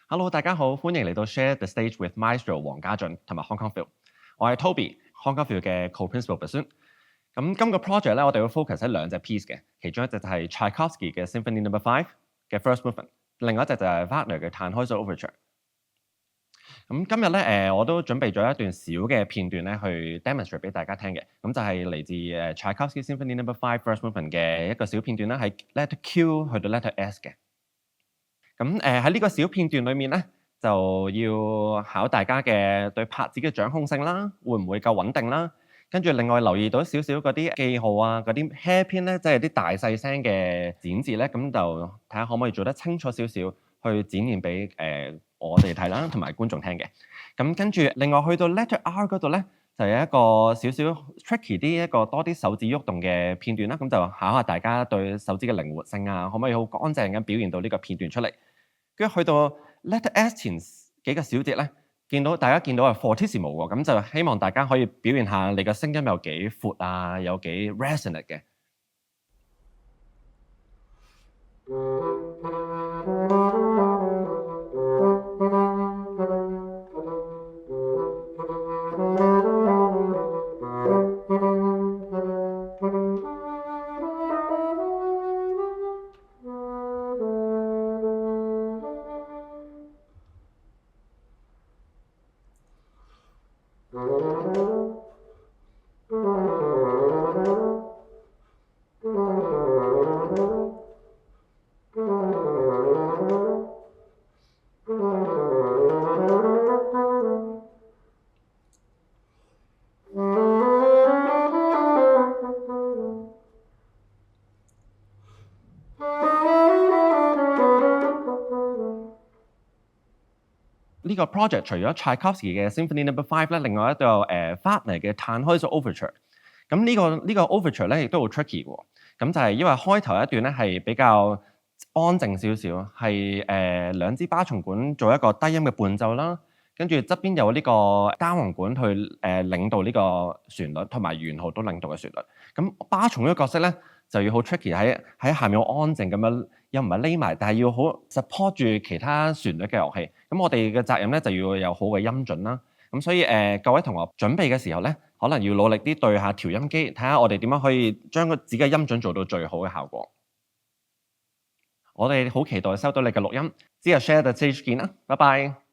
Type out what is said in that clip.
Hello，大家好，歡迎嚟到 Share the Stage with Maestro 黃家俊同埋 Hong Kong Phil。我係 Toby，Hong Kong Phil 嘅 Co-Principal Bassoon。咁今個 project 咧，我哋會 focus 喺兩隻 piece 嘅，其中一隻就係 Tchaikovsky 嘅 Symphony No. 5嘅 First Movement， 另外一隻就係 Wagner 嘅 Tannhäuser Overture。咁今日咧我都準備咗一段小嘅片段咧，去 demonstrate 俾大家聽嘅。咁就係嚟自Tchaikovsky Symphony No. 5 First Movement 嘅一個小片段啦，係 Letter Q 去到 Letter S 嘅。咁喺呢個小片段裏面咧，就要考大家嘅對拍子嘅掌控性啦，會唔會夠穩定啦？跟住另外留意到少少嗰啲記號啊，嗰啲 hairpin 咧，即係啲大細聲嘅剪字咧，咁就睇下可唔可以做得清楚少少，去展現俾我哋睇啦，同埋觀眾聽嘅。咁跟住另外去到 letter R 嗰度咧，就有一個少少 tricky 啲一個多啲手指喐動嘅片段啦，咁就考下大家對手指嘅靈活性啊，可唔可以好乾淨咁表現到呢個片段出嚟？跟住去到 letter S 前幾個小節咧，大家見到係 fortissimo 喎，咁就希望大家可以表現下你嘅聲音有幾闊啊，有幾 resonant 嘅。呢個 project 除咗 Tchaikovsky 嘅 Symphony No. 5咧，另外一個Wagner 嘅 Tannhäuser Overture。咁呢個 Overture 咧亦都好 tricky 嘅喎。咁就係因為開頭一段咧係比較安靜少少，係兩支巴松管做一個低音嘅伴奏啦，跟住側邊有呢個單簧管去領導呢個旋律，同埋圓號都領導嘅旋律。咁巴松呢個角色咧就要好 tricky 喺下面好安靜咁樣，又唔係匿埋，但係要好 support 住其他旋律嘅樂器。咁我哋嘅責任咧就要有好嘅音準啦。咁所以各位同學準備嘅時候咧，可能要努力啲對下調音機，睇下我哋點樣可以將自己嘅音準做到最好嘅效果。我哋好期待收到你嘅錄音，之後 share the stage 見啦，拜拜。